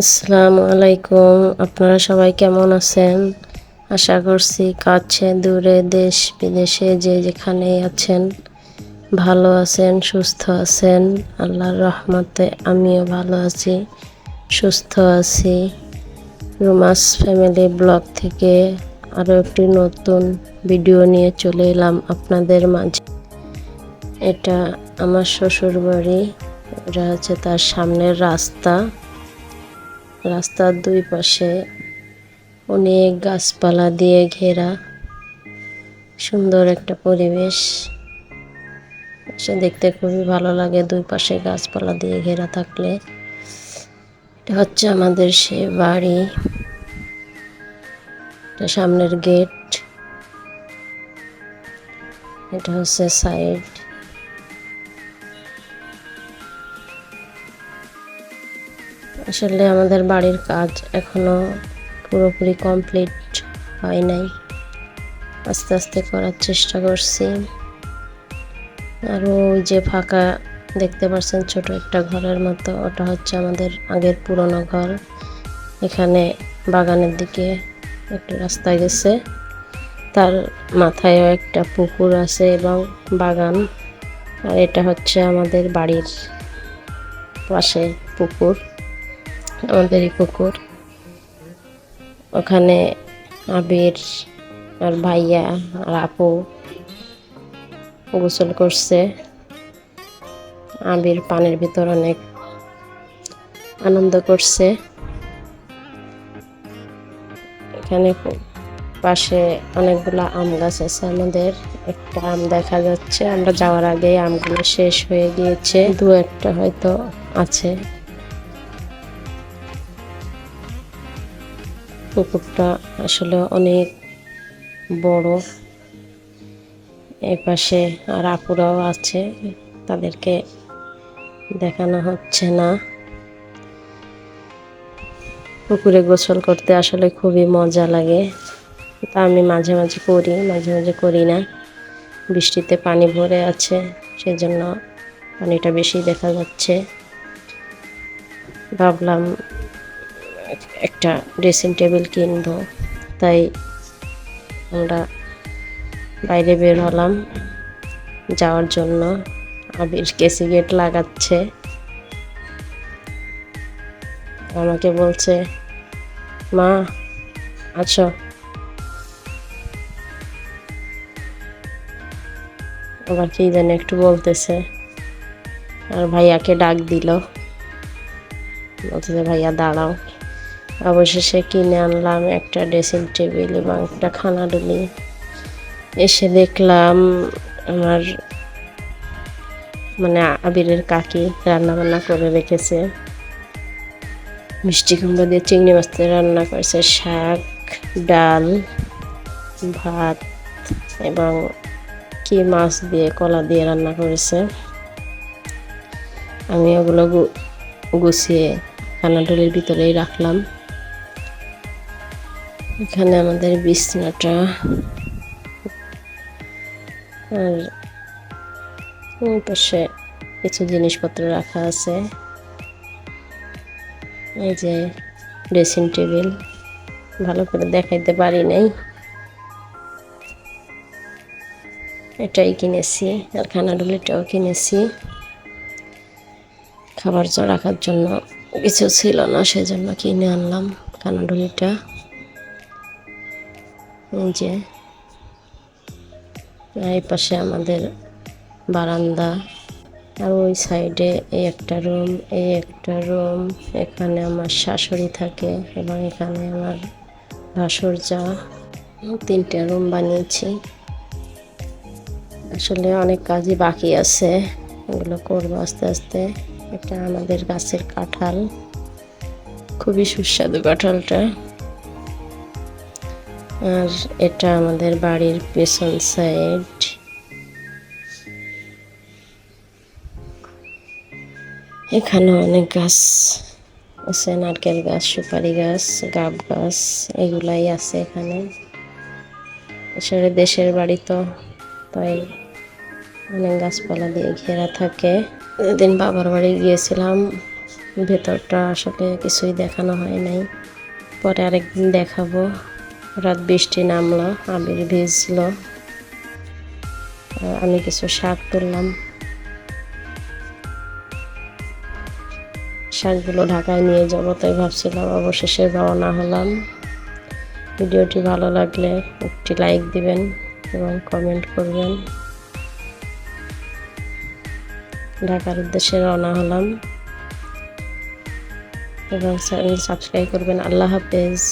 আসসালামু আলাইকুম। আপনারা সবাই কেমন আছেন? আশা করছি কাছে দূরে দেশ বিদেশে যে যেখানেই আছেন ভালো আছেন, সুস্থ আছেন। আল্লাহর রহমতে আমিও ভালো আছি, সুস্থ আছি। রুমাস ফ্যামিলি ব্লগ থেকে আরও একটি নতুন ভিডিও নিয়ে চলে এলাম আপনাদের মাঝে। এটা আমার শ্বশুর বাড়ি। এটা হচ্ছে তার সামনের রাস্তা। রাস্তার দুই পাশে অনেক গাছপালা দিয়ে ঘেরা, সুন্দর একটা পরিবেশ। সে দেখতে খুবই ভালো লাগে দুই পাশে গাছপালা দিয়ে ঘেরা থাকলে। এটা হচ্ছে আমাদের সে বাড়ি, এটা সামনের গেট, এটা হচ্ছে সাইড। আসলে আমাদের বাড়ির কাজ এখনো পুরোপুরি কমপ্লিট হয় নাই, আস্তে আস্তে করার চেষ্টা করছি। আর ওই যে ফাঁকা দেখতে পাচ্ছেন ছোট একটা ঘরের মতো, ওটা হচ্ছে আমাদের আগের পুরনো ঘর। এখানে বাগানের দিকে একটা রাস্তা গেছে, তার মাথায়ও একটা পুকুর আছে এবং বাগান। আর এটা হচ্ছে আমাদের বাড়ির পাশে পুকুর, আমাদেরই পুকুর। ওখানে আবির আর ভাইয়া আর আপু গোসল করছে। আবির পানির ভিতর অনেক আনন্দ করছে। এখানে পাশে অনেকগুলো আম গাছ আছে আমাদের। একটা আম দেখা যাচ্ছে, আমরা যাওয়ার আগে আমগুলো শেষ হয়ে গিয়েছে, দু একটা হয়তো আছে। পুকুরটা আসলে অনেক বড়। এই পাশে আর আপুরাও আছে, তাদেরকে দেখানো হচ্ছে না। পুকুরে গোসল করতে আসলে খুবই মজা লাগে। তা আমি মাঝে মাঝে করি, মাঝে মাঝে করি না। বৃষ্টিতে পানি ভরে আছে, সেজন্য পানিটা বেশি দেখা যাচ্ছে। ভাবলাম একটা ড্রেসিং টেবিল কিনবো, তাই আমরা বাইরে বের হলাম যাওয়ার জন্য। আবির কেসি গেট লাগাচ্ছে, আমাকে বলছে মা আছো। আবার কি জানি একটু বলতেছে, আর ভাইয়াকে ডাক দিল, বলছে ভাইয়া দাঁড়াও। অবশেষে কিনে আনলাম একটা ড্রেসিং টেবিল এবং একটা খানাডুলি। এসে দেখলাম আমার আবিরের কাকি রান্না বান্না করে রেখেছে। মিষ্টি কুমড়া দিয়ে চিংড়ি মাছ দিয়ে রান্না করেছে, শাক, ডাল, ভাত এবং কি মাছ দিয়ে কলা দিয়ে রান্না করেছে। আমি ওগুলো গুছিয়ে খানাডুলির ভিতরেই রাখলাম। এখানে আমাদের বিছনাটা, আর ওই পাশে কিছু জিনিসপত্র রাখা আছে। এই যে ড্রেসিং টেবিল, ভালো করে দেখাইতে পারি নাই, এটাই কিনেছি। আর খানাডুলিটাও কিনেছি। খাবার রাখার জন্য কিছু ছিল না, সেজন্য কিনে আনলাম খানাডুলিটা। এই যে এই পাশে আমাদের বারান্দা, আর ওই সাইডে এই একটা রুম, এই একটা রুম। এখানে আমার শাশুড়ি থাকে এবং এখানে আমার ভাসুর যা। তিনটা রুম বানিয়েছি। আসলে অনেক কাজই বাকি আছে, এগুলো করবো আস্তে আস্তে। এটা আমাদের গাছের কাঁঠাল, খুবই সুস্বাদু কাঁঠালটা। আর এটা আমাদের বাড়ির পেছন সাইড। এখানে অনেক গাছ আছে, নারকেল গাছ, সুপারি গাছ, গাব গাছ, এগুলাই আছে এখানে। আসলে দেশের বাড়ি তো, তাই অনেক গাছপালা দিয়ে ঘেরা থাকে। এদিন বাবার বাড়ি গিয়েছিলাম, ভেতরটা আসলে কিছুই দেখানো হয় নাই, পরে আরেকদিন দেখাবো। রাত বৃষ্টি নামলো, আবির ভিজলো। আমি কিছু শাক তুললাম, শাকগুলো ঢাকায় নিয়ে যাবো তাই ভাবছিলাম, অবশেষে রওনা হলাম। ভিডিওটি ভালো লাগলে একটি লাইক দিবেন এবং কমেন্ট করবেন। ঢাকার উদ্দেশ্যে রওনা হলাম এবং চ্যানেল সাবস্ক্রাইব করবেন। আল্লাহ হাফেজ।